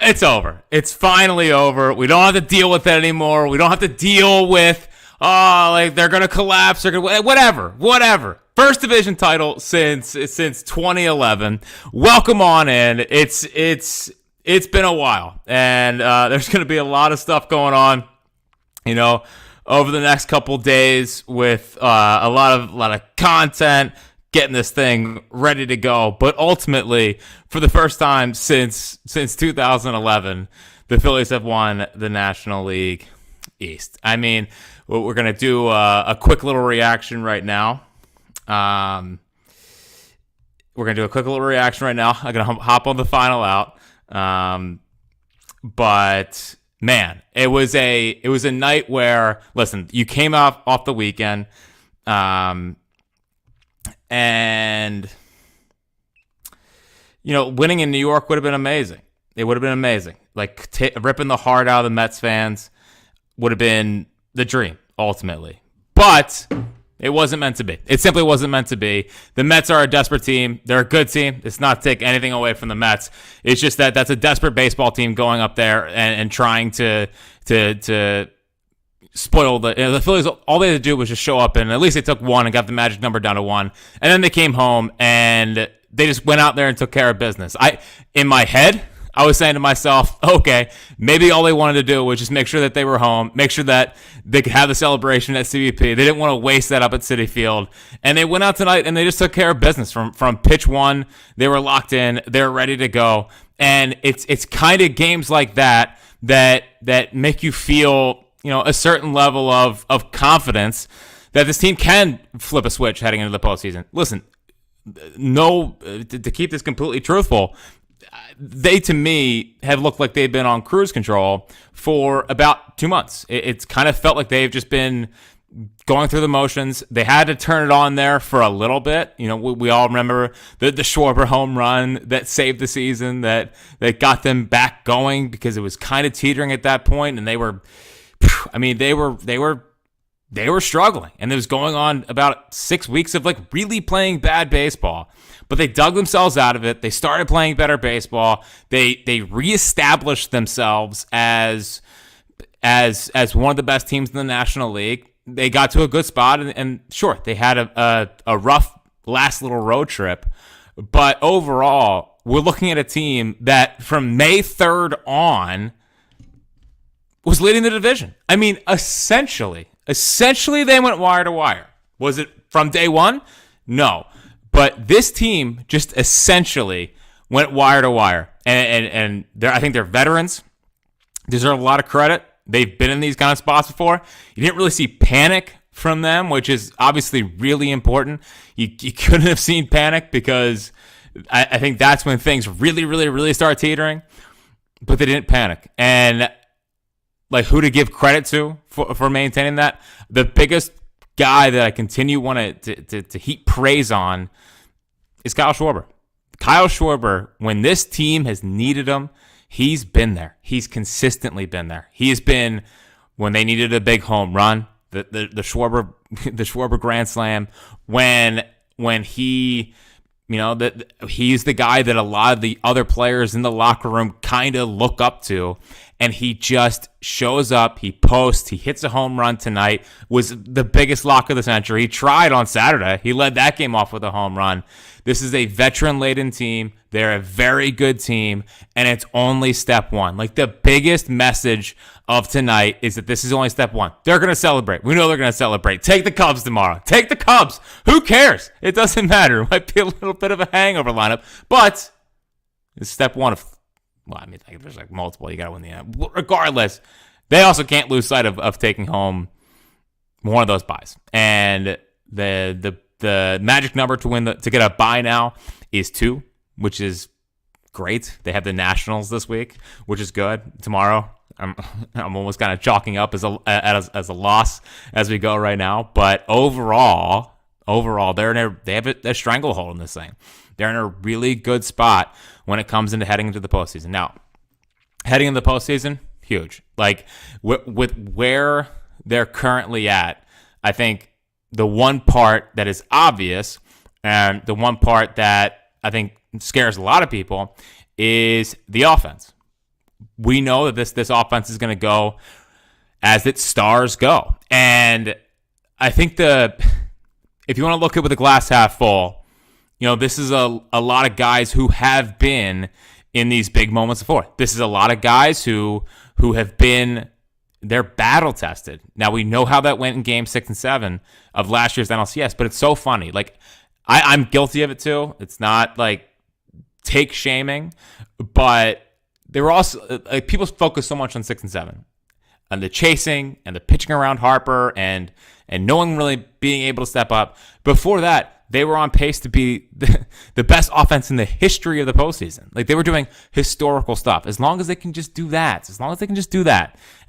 It's over. It's finally over. We don't have to deal with it anymore. We don't have to deal with, like they're going to collapse. They're going to, whatever. First division title since 2011. Welcome on in. It's been a while, and there's going to be a lot of stuff going on, over the next couple days with a lot of content, getting this thing ready to go. But ultimately, for the first time since 2011, the Phillies have won the National League East. I mean, we're going to do a quick little reaction right now. I'm going to hop on the final out. But man, it was a night where, listen, you came off the weekend, and winning in New York would have been amazing. It would have been amazing. Like ripping the heart out of the Mets fans would have been the dream ultimately. But it wasn't meant to be. It simply wasn't meant to be. The Mets are a desperate team. They're a good team. It's not to take anything away from the Mets. It's just that's a desperate baseball team going up there and trying to spoil the Phillies. All they had to do was just show up, and at least they took one and got the magic number down to one. And then they came home and they just went out there and took care of business. In my head, I was saying to myself, okay, maybe all they wanted to do was just make sure that they were home, make sure that they could have the celebration at CBP. They didn't want to waste that up at Citi Field. And they went out tonight and they just took care of business from pitch one. They were locked in. They were ready to go. And it's kind of games like that make you feel, a certain level of confidence that this team can flip a switch heading into the postseason. Listen, to keep this completely truthful, they, to me, have looked like they've been on cruise control for about 2 months. It's kind of felt like they've just been going through the motions. They had to turn it on there for a little bit. We all remember the Schwarber home run that saved the season, that got them back going because it was kind of teetering at that point, and they were struggling, and it was going on about 6 weeks of like really playing bad baseball. But they dug themselves out of it. They started playing better baseball. They reestablished themselves as one of the best teams in the National League. They got to a good spot, and sure, they had a rough last little road trip. But overall, we're looking at a team that from May 3rd on was leading the division. I mean, essentially they went wire to wire. Was it from day one? No. But this team just essentially went wire to wire. And I think they're veterans. Deserve a lot of credit. They've been in these kind of spots before. You didn't really see panic from them, which is obviously really important. You couldn't have seen panic because I think that's when things really, really, really start teetering. But they didn't panic. And like, who to give credit to for maintaining that? The biggest guy that I continue want to heap praise on is Kyle Schwarber. Kyle Schwarber, when this team has needed him, he's been there. He's consistently been there. He has been when they needed a big home run, the Schwarber grand slam, when he, he's the guy that a lot of the other players in the locker room kind of look up to. And he just shows up, he posts, he hits a home run tonight, was the biggest lock of the century. He tried on Saturday. He led that game off with a home run. This is a veteran-laden team. They're a very good team, and it's only step one. Like, the biggest message of tonight is that this is only step one. They're going to celebrate. We know they're going to celebrate. Take the Cubs tomorrow. Take the Cubs. Who cares? It doesn't matter. It might be a little bit of a hangover lineup, but it's step one of, well, I mean, there's like multiple. You got to win the end. Regardless, they also can't lose sight of taking home one of those buys. And the magic number to get a buy now is 2, which is great. They have the Nationals this week, which is good. Tomorrow, I'm almost kind of chalking up as a loss as we go right now. But overall, they have a stranglehold in this thing. They're in a really good spot when it comes into heading into the postseason. Now, heading into the postseason, huge. Like, with where they're currently at, I think the one part that is obvious and the one part that I think scares a lot of people is the offense. we know that this offense is going to go as its stars go. And I think if you want to look at with the glass half full, this is a lot of guys who have been in these big moments before. This is a lot of guys who have been, they're battle tested. Now we know how that went in game 6 and 7 of last year's NLCS, but it's so funny. Like I'm guilty of it too. It's not like take shaming, but they were also people focus so much on 6 and 7 and the chasing and the pitching around Harper and no one really being able to step up. Before that, they were on pace to be the best offense in the history of the postseason. Like they were doing historical stuff. As long as they can just do that,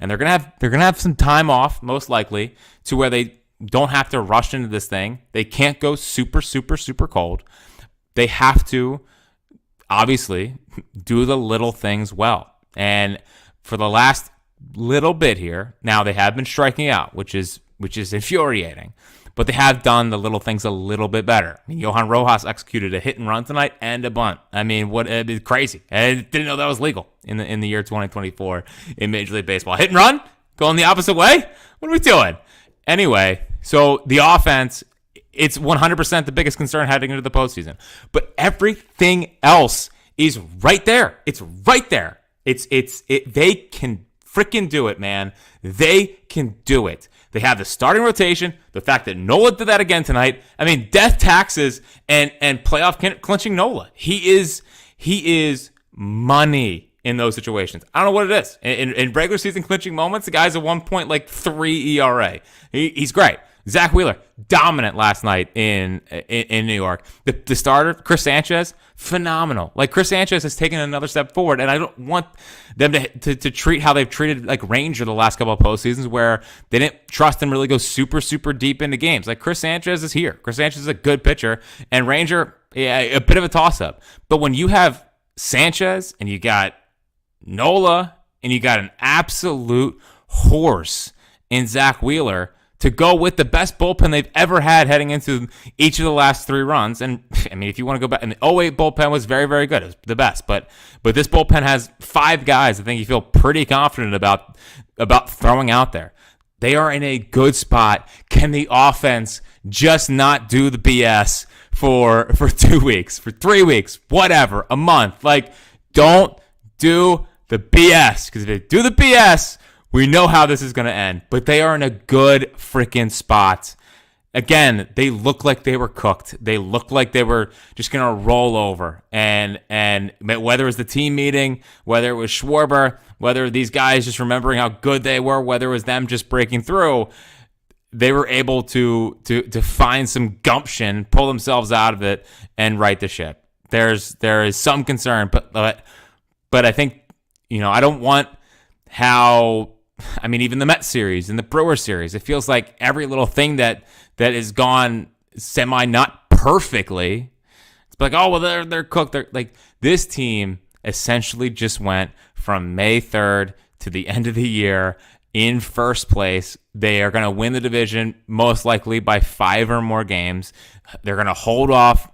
and they're gonna have some time off, most likely, to where they don't have to rush into this thing. They can't go super, super, super cold. They have to obviously do the little things well. And for the last little bit here, now they have been striking out, which is infuriating. But they have done the little things a little bit better. I mean, Johan Rojas executed a hit and run tonight and a bunt. I mean, it's crazy. I didn't know that was legal in the year 2024 in Major League Baseball. Hit and run? Going the opposite way? What are we doing? Anyway, so the offense, it's 100% the biggest concern heading into the postseason. But everything else is right there. It's right there. They can freaking do it, man. They can do it. They have the starting rotation. The fact that Nola did that again tonight. I mean, death taxes and playoff clinching Nola. He is money in those situations. I don't know what it is. In regular season clinching moments, the guy's a 1.3 ERA. He's great. Zach Wheeler, dominant last night in New York. The starter, Chris Sanchez, phenomenal. Like, Chris Sanchez has taken another step forward, and I don't want them to treat how they've treated, like, Ranger the last couple of postseasons, where they didn't trust him really go super, super deep into games. Like, Chris Sanchez is here. Chris Sanchez is a good pitcher, and Ranger, a bit of a toss-up. But when you have Sanchez, and you got Nola, and you got an absolute horse in Zach Wheeler, to go with the best bullpen they've ever had heading into each of the last 3 runs. And, I mean, if you want to go back, and the 08 bullpen was very, very good. It was the best. But this bullpen has 5 guys I think you feel pretty confident about throwing out there. They are in a good spot. Can the offense just not do the BS for 2 weeks, for 3 weeks, whatever, a month? Like, don't do the BS. Because if they do the BS, we know how this is going to end, but they are in a good freaking spot. Again, they look like they were cooked. They look like they were just going to roll over. And whether it was the team meeting, whether it was Schwarber, whether these guys just remembering how good they were, whether it was them just breaking through, they were able to find some gumption, pull themselves out of it, and right the ship. There is some concern, but I think, I don't want how. I mean, even the Mets series and the Brewers series, it feels like every little thing that has gone semi not perfectly, it's like, oh, well, they're cooked. They're like, this team essentially just went from May 3rd to the end of the year in first place. They are going to win the division most likely by 5 or more games. They're going to hold off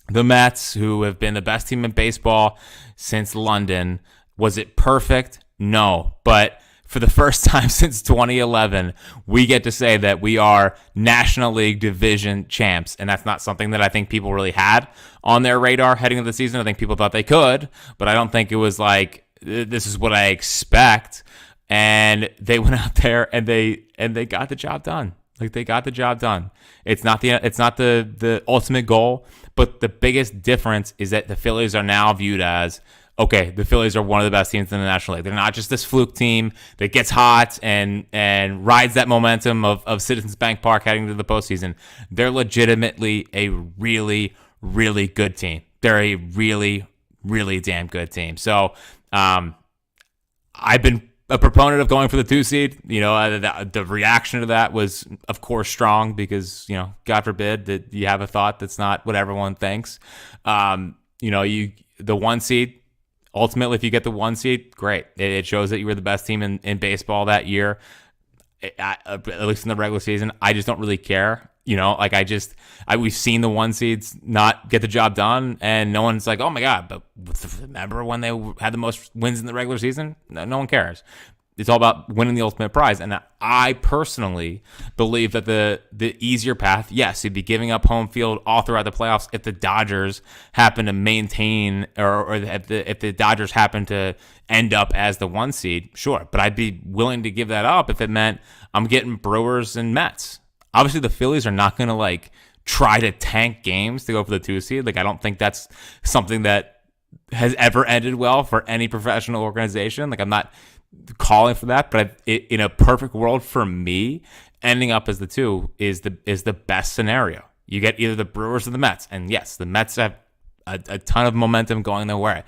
the Mets, who have been the best team in baseball since London. Was it perfect? No, but for the first time since 2011, we get to say that we are National League Division champs, and that's not something that I think people really had on their radar heading into the season. I think people thought they could, but I don't think it was like, this is what I expect. And they went out there and they got the job done. Like, they got the job done. It's not the ultimate goal, but the biggest difference is that the Phillies are now viewed as, okay, the Phillies are one of the best teams in the National League. They're not just this fluke team that gets hot and rides that momentum of Citizens Bank Park heading to the postseason. They're legitimately a really, really good team. They're a really, really damn good team. So I've been a proponent of going for the 2 seed. The reaction to that was, of course, strong because, God forbid that you have a thought that's not what everyone thinks. The 1 seed, ultimately, if you get the 1 seed, great. It shows that you were the best team in baseball that year, at least in the regular season. I just don't really care. Like we've seen the one seeds not get the job done, and no one's like, oh my God, but remember when they had the most wins in the regular season? No one cares. It's all about winning the ultimate prize. And I personally believe that the easier path, yes, you'd be giving up home field all throughout the playoffs if the Dodgers happen to maintain or if the Dodgers happen to end up as the one seed, sure. But I'd be willing to give that up if it meant I'm getting Brewers and Mets. Obviously, the Phillies are not going to try to tank games to go for the 2 seed. I don't think that's something that has ever ended well for any professional organization. I'm not calling for that, but in a perfect world for me, ending up as the 2 is the best scenario. You get either the Brewers or the Mets, and yes, the Mets have a ton of momentum going their way.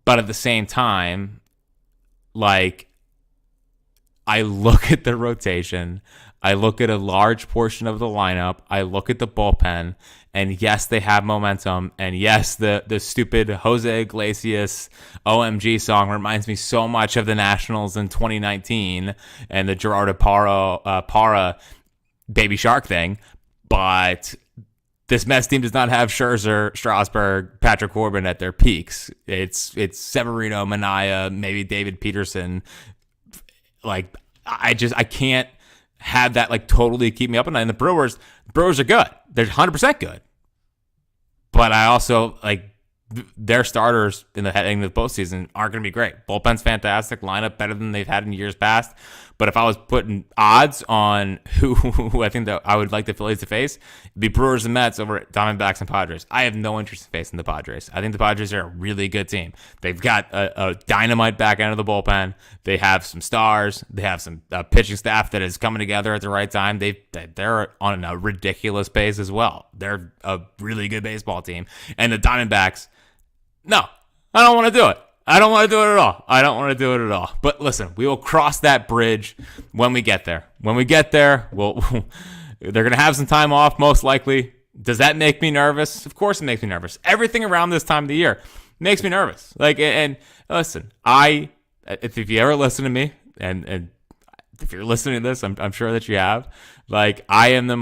But at the same time, I look at the rotation, I look at a large portion of the lineup, I look at the bullpen, and yes, they have momentum, and yes, the stupid Jose Iglesias OMG song reminds me so much of the Nationals in 2019 and the Gerardo Parra Baby Shark thing, but this Mets team does not have Scherzer, Strasburg, Patrick Corbin at their peaks. It's Severino, Minaya, maybe David Peterson. I can't have that totally keep me up at night. And the Brewers are good. They're 100% good. But I also their starters in the heading of the postseason aren't going to be great. Bullpen's fantastic, lineup better than they've had in years past. But if I was putting odds on who I think that I would like the Phillies to face, it'd be Brewers and Mets over Diamondbacks and Padres. I have no interest in facing the Padres. I think the Padres are a really good team. They've got a dynamite back end of the bullpen. They have some stars. They have some pitching staff that is coming together at the right time. They're on a ridiculous pace as well. They're a really good baseball team. And the Diamondbacks, no, I don't want to do it. I don't want to do it at all. But listen, we will cross that bridge when we get there. When we get there, they're going to have some time off, most likely. Does that make me nervous? Of course it makes me nervous. Everything around this time of the year makes me nervous. And listen, if you ever listen to me, and if you're listening to this, I'm sure that you have, I am the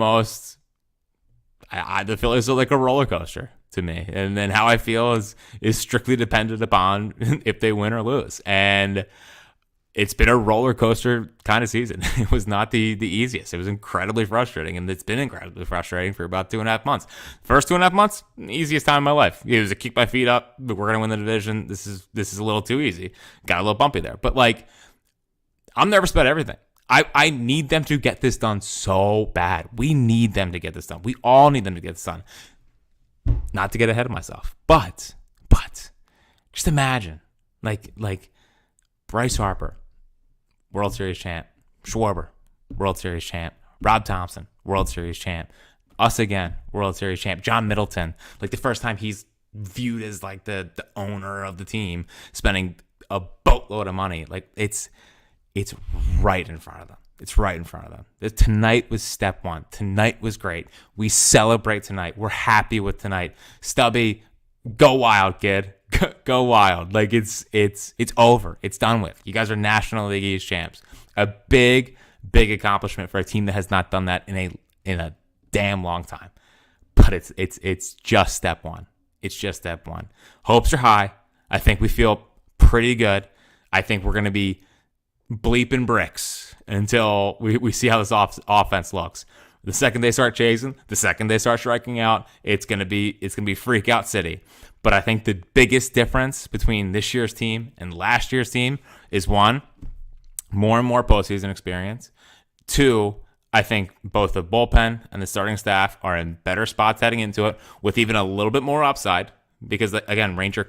Phillies are like a roller coaster to me, and then how I feel is strictly dependent upon if they win or lose. And it's been a roller coaster kind of season. It was not the easiest. It was incredibly frustrating, and it's been incredibly frustrating for about 2.5 months. First 2.5 months, easiest time of my life. It was a keep my feet up, but we're gonna win the division. This is a little too easy. Got a little bumpy there, but I'm nervous about everything. I need them to get this done so bad. We need them to get this done. We all need them to get this done. Not to get ahead of myself, but just imagine, Bryce Harper, World Series champ, Schwarber, World Series champ, Rob Thompson, World Series champ, us again, World Series champ, John Middleton, the first time he's viewed as the owner of the team, spending a boatload of money. It's right in front of them. It's right in front of them. Tonight was step one. Tonight was great. We celebrate tonight. We're happy with tonight. Stubby, go wild, kid. Go wild. It's over. It's done with. You guys are National League East champs. A big accomplishment for a team that has not done that in a damn long time. But it's just step one. It's just step one. Hopes are high. I think we feel pretty good. I think we're going to be bleeping bricks until we see how this offense looks. The second they start chasing, the second they start striking out, it's gonna be freak out city. But I think the biggest difference between this year's team and last year's team is, one, more and more postseason experience. Two, I think both the bullpen and the starting staff are in better spots heading into it with even a little bit more upside. Because, again, Ranger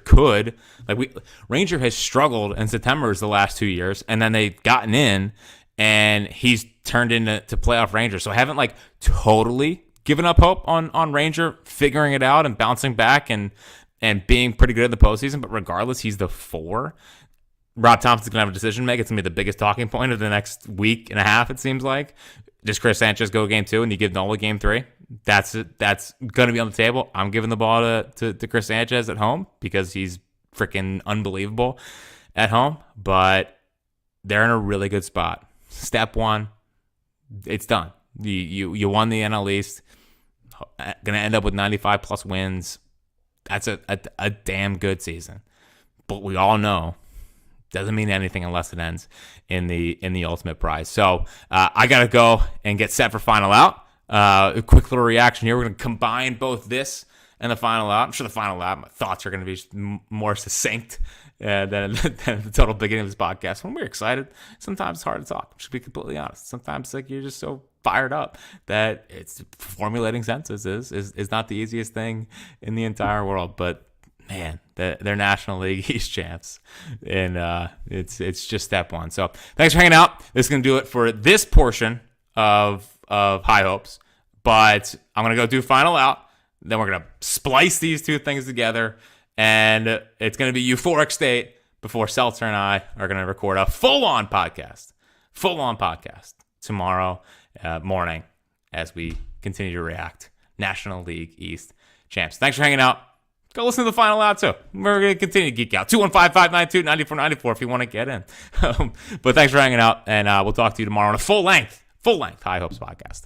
has struggled in September's the last 2 years, and then they've gotten in, and he's turned into playoff Ranger. So I haven't, totally given up hope on Ranger figuring it out and bouncing back and being pretty good at the postseason. But regardless, he's the 4. Rob Thompson's going to have a decision to make. It's going to be the biggest talking point of the next week and a half, it seems like. Does Chris Sanchez go game 2 and you give Nola game 3? That's going to be on the table. I'm giving the ball to Chris Sanchez at home because he's freaking unbelievable at home. But they're in a really good spot. Step one, it's done. You won the NL East. Going to end up with 95 plus wins. That's a damn good season. But we all know doesn't mean anything unless it ends in the ultimate prize. So I got to go and get set for Final Out. A quick little reaction here. We're going to combine both this and the Final Out. I'm sure the Final Out, my thoughts are going to be more succinct than the total beginning of this podcast. When we're excited, sometimes it's hard to talk. Should be completely honest. Sometimes like you're just so fired up that it's formulating sentences is not the easiest thing in the entire world. But man, they're National League East champs, and it's just step one. So thanks for hanging out. This is gonna do it for this portion of High Hopes. But I'm gonna go do Final Out. Then we're gonna splice these two things together, and it's gonna be euphoric state before Seltzer and I are gonna record a full-on podcast tomorrow morning as we continue to react. National League East champs. Thanks for hanging out. Go listen to the Final Out too. We're going to continue to geek out. 215-592-9494 if you want to get in. But thanks for hanging out, and we'll talk to you tomorrow on a full length High Hopes podcast.